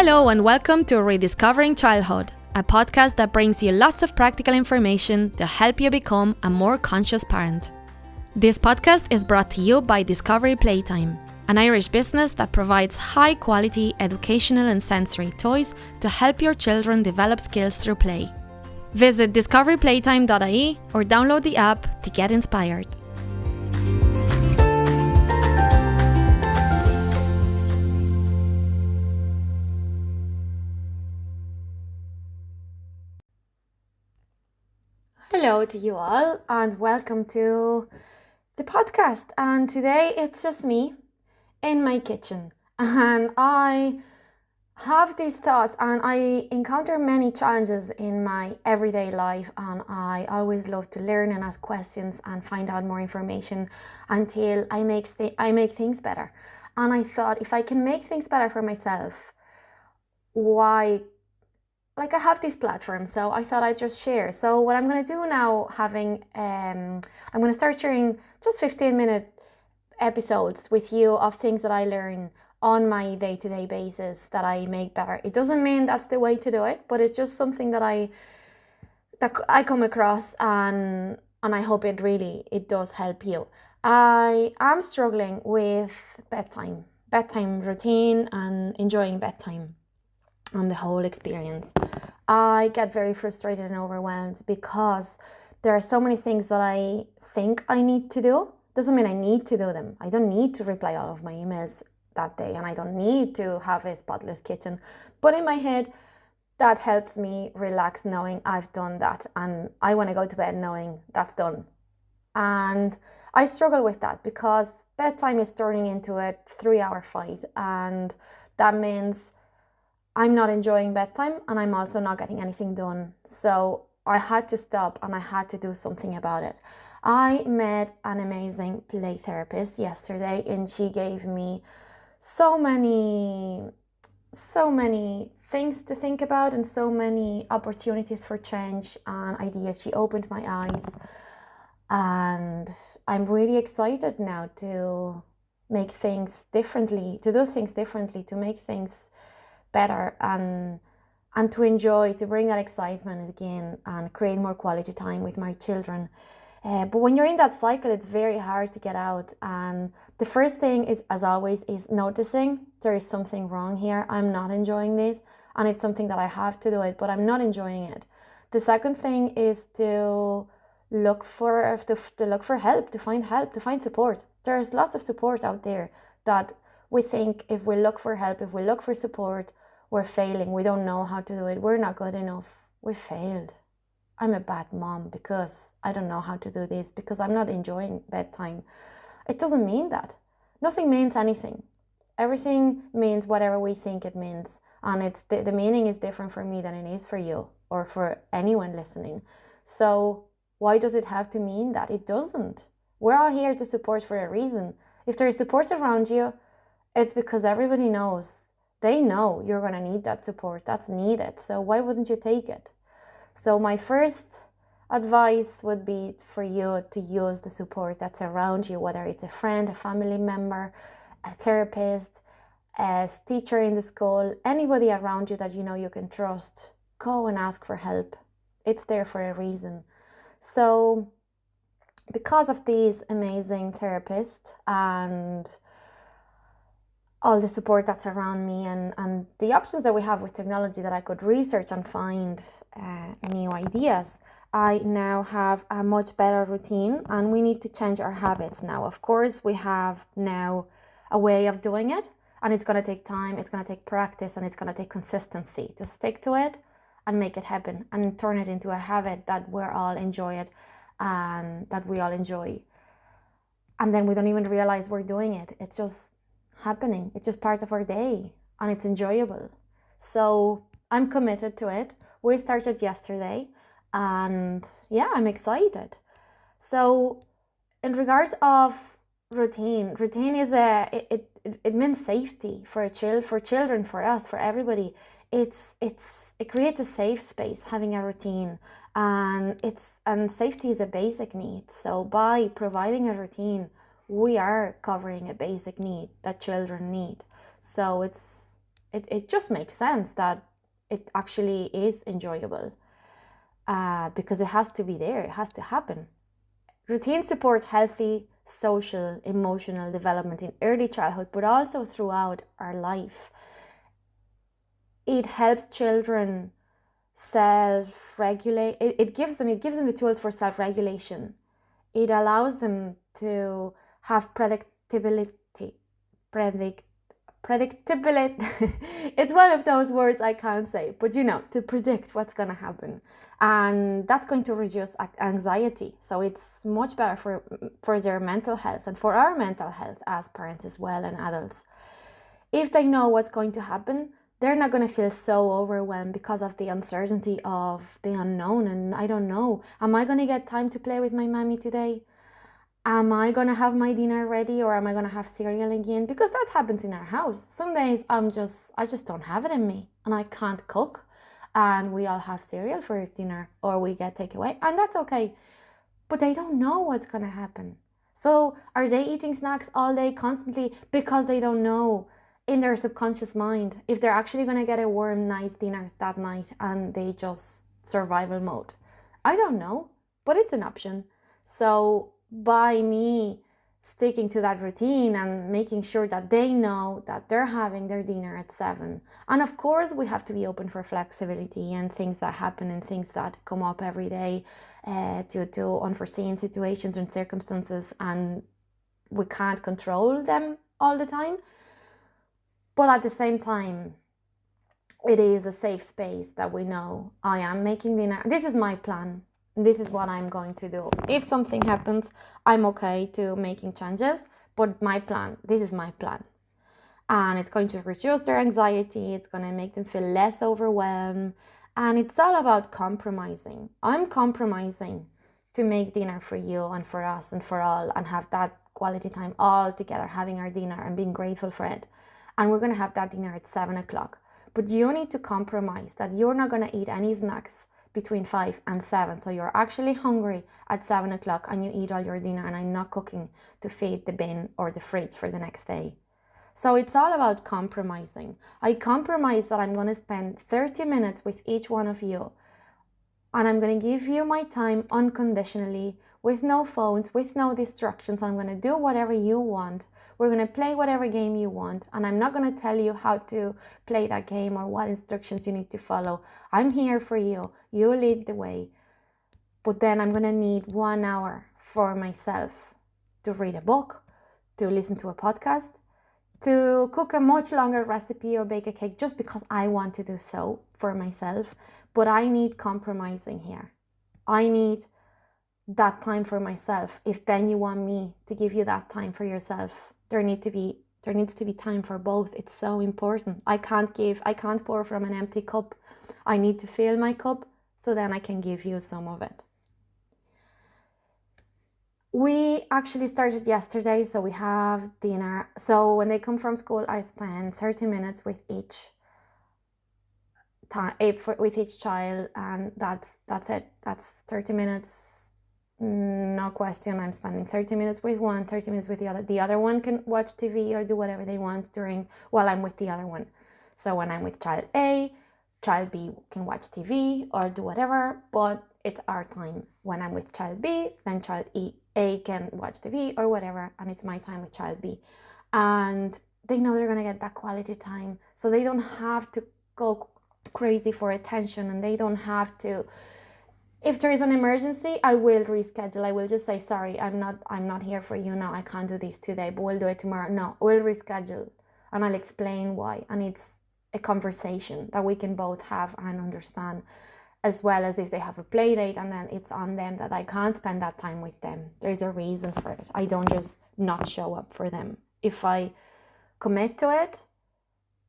Hello and welcome to Rediscovering Childhood, a podcast that brings you lots of practical information to help you become a more conscious parent. This podcast is brought to you by Discovery Playtime, an Irish business that provides high-quality educational and sensory toys to help your children develop skills through play. Visit discoveryplaytime.ie or download the app to get inspired. Hello to you all and welcome to the podcast. And today it's just me in my kitchen, and I have these thoughts and I encounter many challenges in my everyday life, and I always love to learn and ask questions and find out more information until I make things better. And I thought, if I can make things better for myself, why? I have this platform, so I thought I'd just share. So what I'm going to do now, I'm going to start sharing just 15-minute episodes with you of things that I learn on my day-to-day basis that I make better. It doesn't mean that's the way to do it, but it's just something that I come across, and I hope it does help you. I am struggling with bedtime routine and enjoying bedtime and the whole experience. I get very frustrated and overwhelmed because there are so many things that I think I need to do. Doesn't mean I need to do them. I don't need to reply all of my emails that day, and I don't need to have a spotless kitchen. But in my head, that helps me relax knowing I've done that, and I want to go to bed knowing that's done. And I struggle with that because bedtime is turning into a 3-hour fight, and that means I'm not enjoying bedtime and I'm also not getting anything done. So I had to stop and I had to do something about it. I met an amazing play therapist yesterday, and she gave me so many things to think about and so many opportunities for change and ideas. She opened my eyes, and I'm really excited now to make things differently, to do things differently, to make things better and to enjoy, to bring that excitement again and create more quality time with my children. But when you're in that cycle, it's very hard to get out. And the first thing is, as always, is noticing there is something wrong here. I'm not enjoying this, and it's something that I have to do it, but I'm not enjoying it. The second thing is to look for help, to find support. There's lots of support out there that we think if we look for help, if we look for support, we're failing. We don't know how to do it. We're not good enough. We failed. I'm a bad mom because I don't know how to do this, because I'm not enjoying bedtime. It doesn't mean that. Nothing means anything. Everything means whatever we think it means. And it's the meaning is different for me than it is for you or for anyone listening. So why does it have to mean that? It doesn't. We're all here to support for a reason. If there is support around you, it's because everybody knows. They know you're going to need that support. That's needed. So why wouldn't you take it? So my first advice would be for you to use the support that's around you, whether it's a friend, a family member, a therapist, a teacher in the school, anybody around you that you know you can trust. Go and ask for help. It's there for a reason. So because of these amazing therapists and all the support that's around me and the options that we have with technology that I could research and find new ideas, I now have a much better routine, and we need to change our habits now. Of course, we have now a way of doing it, and it's going to take time, it's going to take practice, and it's going to take consistency to stick to it and make it happen and turn it into a habit that we're all enjoy it and that we all enjoy. And then we don't even realize we're doing it. It's just happening. It's just part of our day and it's enjoyable. So I'm committed to it. We started yesterday and yeah, I'm excited. So in regards of routine is it means safety for children, for us, for everybody. It creates a safe space having a routine, and safety is a basic need. So by providing a routine, we are covering a basic need that children need. So it's It just makes sense that it actually is enjoyable, because it has to be there, it has to happen. Routines support healthy social, emotional development in early childhood, but also throughout our life. It helps children self-regulate. It gives them the tools for self-regulation. It allows them to have predictability. Predictability. It's one of those words I can't say, but to predict what's going to happen, and that's going to reduce anxiety. So it's much better for their mental health and for our mental health as parents as well, and adults. If they know what's going to happen, they're not going to feel so overwhelmed because of the uncertainty of the unknown. And I don't know, am I going to get time to play with my mommy today? Am I going to have my dinner ready, or am I going to have cereal again? Because that happens in our house. Some days I just don't have it in me and I can't cook, and we all have cereal for dinner or we get takeaway, and that's okay. But they don't know what's going to happen. So are they eating snacks all day constantly because they don't know in their subconscious mind if they're actually going to get a warm, nice dinner that night, and they just survival mode? I don't know, but it's an option. So by me sticking to that routine and making sure that they know that they're having their dinner at 7, and of course we have to be open for flexibility and things that happen and things that come up every day, due to unforeseen situations and circumstances, and we can't control them all the time. But at the same time, it is a safe space that we know I am making dinner. This is my plan. This is what I'm going to do. If something happens, I'm okay to making changes, but my plan, this is my plan. And it's going to reduce their anxiety. It's going to make them feel less overwhelmed. And it's all about compromising. I'm compromising to make dinner for you and for us and for all, and have that quality time all together, having our dinner and being grateful for it. And we're going to have that dinner at 7 o'clock. But you need to compromise that you're not going to eat any snacks between 5 and 7. So you're actually hungry at 7 o'clock and you eat all your dinner, and I'm not cooking to feed the bin or the fridge for the next day. So it's all about compromising. I compromise that I'm going to spend 30 minutes with each one of you, and I'm going to give you my time unconditionally, with no phones, with no distractions. I'm going to do whatever you want. We're going to play whatever game you want, and I'm not going to tell you how to play that game or what instructions you need to follow. I'm here for you. You lead the way. But then I'm going to need 1 hour for myself to read a book, to listen to a podcast, to cook a much longer recipe or bake a cake, just because I want to do so for myself. But I need compromising here. I need that time for myself. If then you want me to give you that time for yourself, there needs to be time for both. It's so important. I can't pour from an empty cup. I need to fill my cup so then I can give you some of it. We actually started yesterday, so we have dinner. So when they come from school, I spend 30 minutes with each child, and that's it. That's 30 minutes. No question. I'm spending 30 minutes with one, 30 minutes with the other. The other one can watch TV or do whatever they want while I'm with the other one. So when I'm with child A, child B can watch TV or do whatever, but it's our time. When I'm with child B, then child A can watch TV or whatever, and it's my time with child B. And they know they're going to get that quality time, so they don't have to go crazy for attention, and they don't have to. If there is an emergency, I will reschedule. I will just say, sorry, I'm not here for you now. I can't do this today, but we'll do it tomorrow. No, we'll reschedule, and I'll explain why. And it's a conversation that we can both have and understand, as well as if they have a play date and then it's on them that I can't spend that time with them. There's a reason for it. I don't just not show up for them. If I commit to it,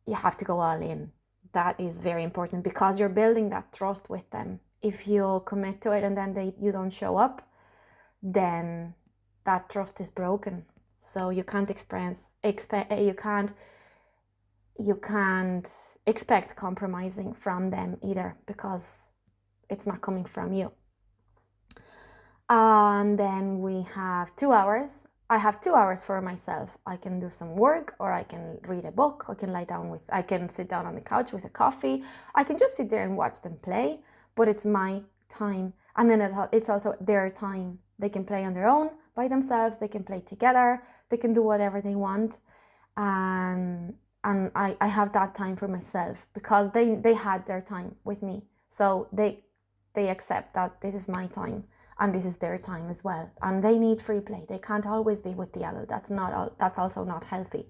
you have to go all in. That is very important, because you're building that trust with them. If you commit to it and then you don't show up, then that trust is broken. So you can't expect compromising from them either, because it's not coming from you. And then we have 2 hours I have 2 hours for myself. I can do some work, or I can read a book. I can sit down on the couch with a coffee. I can just sit there and watch them play, but it's my time. And then it's also their time. They can play on their own, by themselves. They can play together. They can do whatever they want. And I have that time for myself, because they had their time with me. So they accept that this is my time and this is their time as well. And they need free play. They can't always be with the adult. That's also not healthy.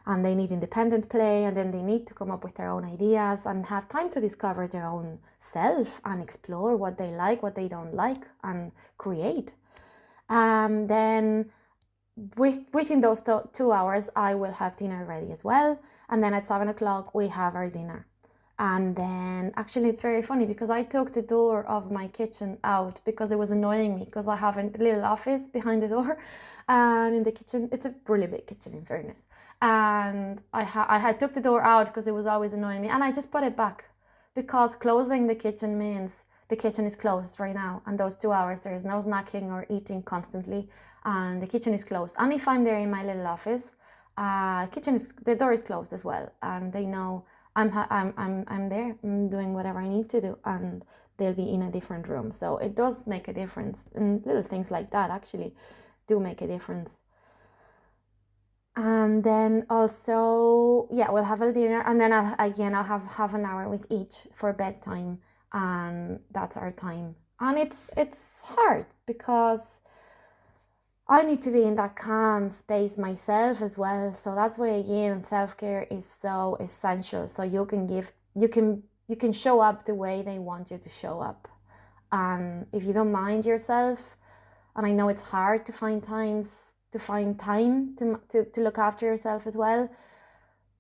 And they need independent play, and then they need to come up with their own ideas and have time to discover their own self and explore what they like, what they don't like, and create. Then within those 2 hours, I will have dinner ready as well. And then at 7 o'clock, we have our dinner. And then actually it's very funny, because I took the door of my kitchen out because it was annoying me, because I have a little office behind the door, and in the kitchen, it's a really big kitchen in fairness. And I took the door out because it was always annoying me, and I just put it back, because closing the kitchen means the kitchen is closed right now, and those 2 hours there is no snacking or eating constantly, and the kitchen is closed. And if I'm there in my little office, the door is closed as well, and they know I'm there, I'm doing whatever I need to do, and they'll be in a different room. So it does make a difference, and little things like that actually do make a difference. And then also, yeah, we'll have a dinner, and then I'll have half an hour with each for bedtime, and that's our time. And it's hard, because I need to be in that calm space myself as well. So that's why, again, self-care is so essential. So you can show up the way they want you to show up. And if you don't mind yourself, and I know it's hard to find time to look after yourself as well,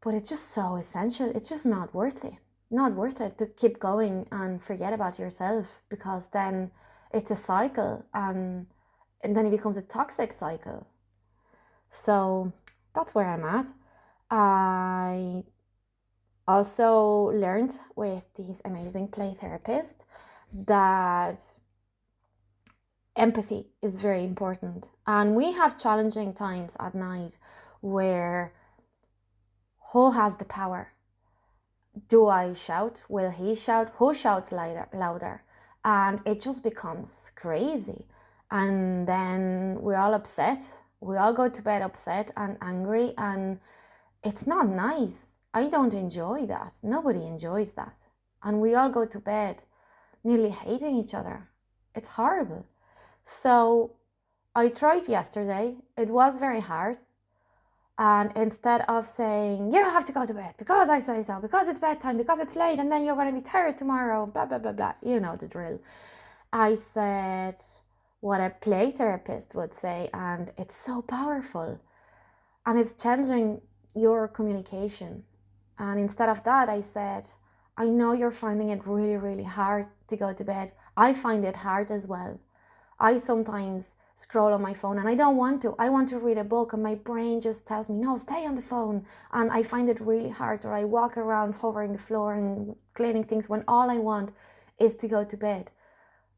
but it's just so essential. It's just not worth it. Not worth it to keep going and forget about yourself, because then it's a cycle, and then it becomes a toxic cycle. So that's where I'm at. I also learned with these amazing play therapists that empathy is very important. And we have challenging times at night where who has the power? Do I shout? Will he shout? Who shouts louder? And it just becomes crazy. And then we're all upset. We all go to bed upset and angry, and it's not nice. I don't enjoy that. Nobody enjoys that. And we all go to bed nearly hating each other. It's horrible. So I tried yesterday. It was very hard. And instead of saying, you have to go to bed because I say so, because it's bedtime, because it's late, and then you're going to be tired tomorrow, blah, blah, blah, blah, you know the drill, I said what a play therapist would say, and it's so powerful. And it's changing your communication. And instead of that, I said, I know you're finding it really, really hard to go to bed. I find it hard as well. I sometimes scroll on my phone and I don't want to. I want to read a book, and my brain just tells me, no, stay on the phone. And I find it really hard, or I walk around hovering the floor and cleaning things when all I want is to go to bed.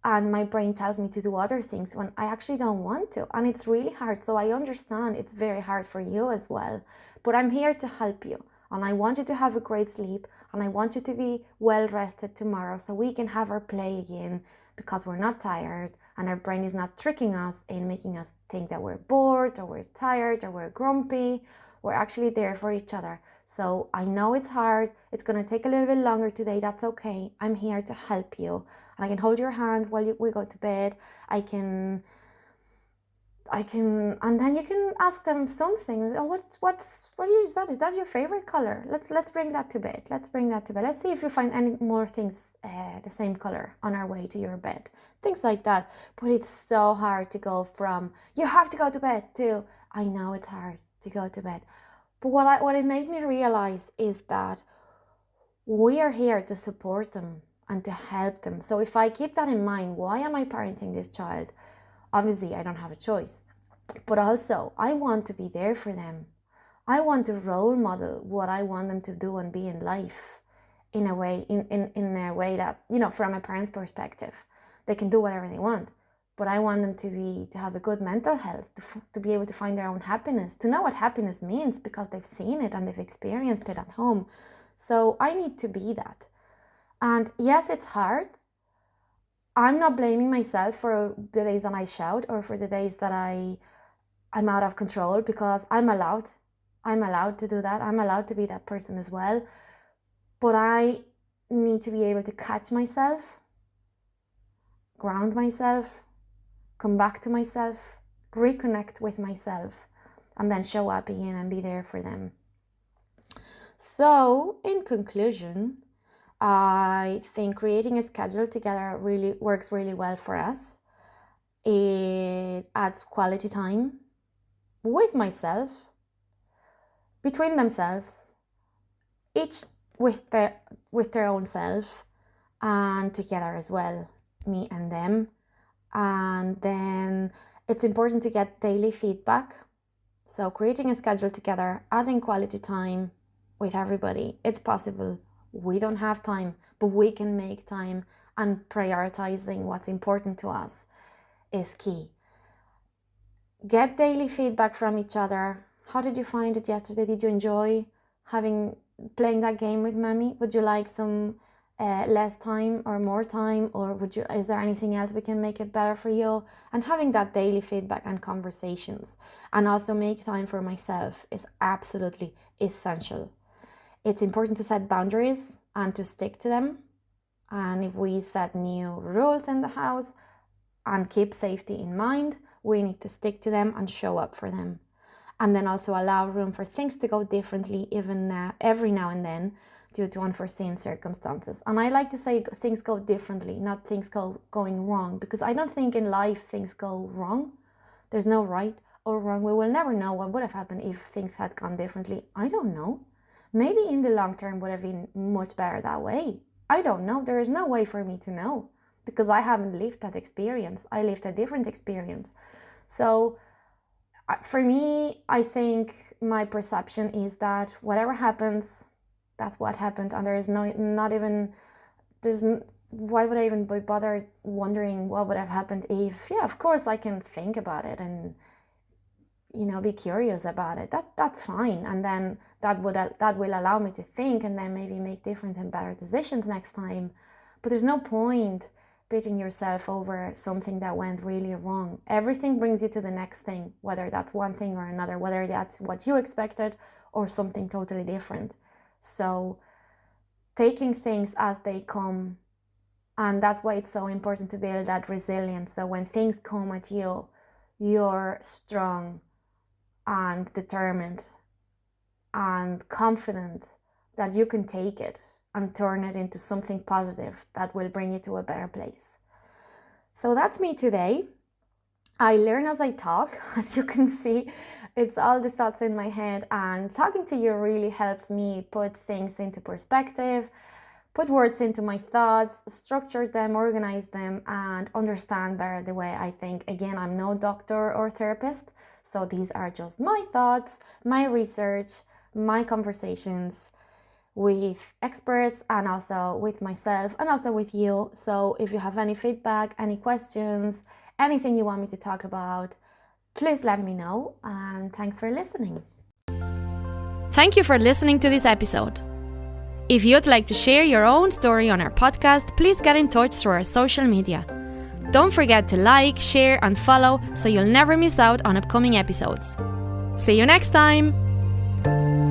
And my brain tells me to do other things when I actually don't want to. And it's really hard. So I understand it's very hard for you as well. But I'm here to help you. And I want you to have a great sleep. And I want you to be well rested tomorrow, so we can have our play again, because we're not tired, and our brain is not tricking us in making us think that we're bored, or we're tired, or we're grumpy. We're actually there for each other. So I know it's hard. It's going to take a little bit longer today. That's okay. I'm here to help you. And I can hold your hand while we go to bed. I can, and then you can ask them something. Oh, what is that? Is that your favorite color? Let's bring that to bed. Let's bring that to bed. Let's see if you find any more things the same color on our way to your bed. Things like that. But it's so hard to go from you have to go to bed to I know it's hard to go to bed. But what it made me realize is that we are here to support them and to help them. So if I keep that in mind, why am I parenting this child? Obviously, I don't have a choice. But also, I want to be there for them. I want to role model what I want them to do and be in life in a way that, from a parent's perspective, they can do whatever they want. but I want them to have a good mental health, to be able to find their own happiness, to know what happiness means because they've seen it and they've experienced it at home. So I need to be that. And yes, it's hard. I'm not blaming myself for the days that I shout or for the days that I'm out of control, because I'm allowed to do that. I'm allowed to be that person as well. But I need to be able to catch myself, ground myself, come back to myself, reconnect with myself, and then show up again and be there for them. So, in conclusion, I think creating a schedule together really works really well for us. It adds quality time with myself, between themselves, each with their own self, and together as well, me and them. And then it's important to get daily feedback. So creating a schedule together, adding quality time with everybody. It's possible. We don't have time, but we can make time, and prioritizing what's important to us is key. Get daily feedback from each other. How did you find it yesterday? Did you enjoy playing that game with Mommy? Would you like some less time or more time, or is there anything else we can make it better for you? And having that daily feedback and conversations, and also make time for myself, is absolutely essential. It's important to set boundaries and to stick to them. And if we set new rules in the house and keep safety in mind, we need to stick to them and show up for them. And then also allow room for things to go differently, even every now and then, due to unforeseen circumstances. And I like to say things go differently, not things going wrong, because I don't think in life things go wrong. There's no right or wrong. We will never know what would have happened if things had gone differently. I don't know. Maybe in the long term would have been much better that way. I don't know. There is no way for me to know, because I haven't lived that experience. I lived a different experience. So for me, I think my perception is that whatever happens, that's what happened. And there is why would I even be bothered wondering what would have happened if, of course I can think about it and, be curious about it. That's fine. And then that will allow me to think and then maybe make different and better decisions next time. But there's no point beating yourself over something that went really wrong. Everything brings you to the next thing, whether that's one thing or another, whether that's what you expected or something totally different. So taking things as they come, and that's why it's so important to build that resilience. So when things come at you, you're strong and determined and confident that you can take it and turn it into something positive that will bring you to a better place. So that's me today. I learn as I talk, as you can see. It's all the thoughts in my head, and talking to you really helps me put things into perspective, put words into my thoughts, structure them, organize them, and understand better the way I think. Again, I'm no doctor or therapist, so these are just my thoughts, my research, my conversations with experts, and also with myself, and also with you. So if you have any feedback, any questions, anything you want me to talk about, please let me know, and thanks for listening. Thank you for listening to this episode. If you'd like to share your own story on our podcast, please get in touch through our social media. Don't forget to like, share, and follow so you'll never miss out on upcoming episodes. See you next time!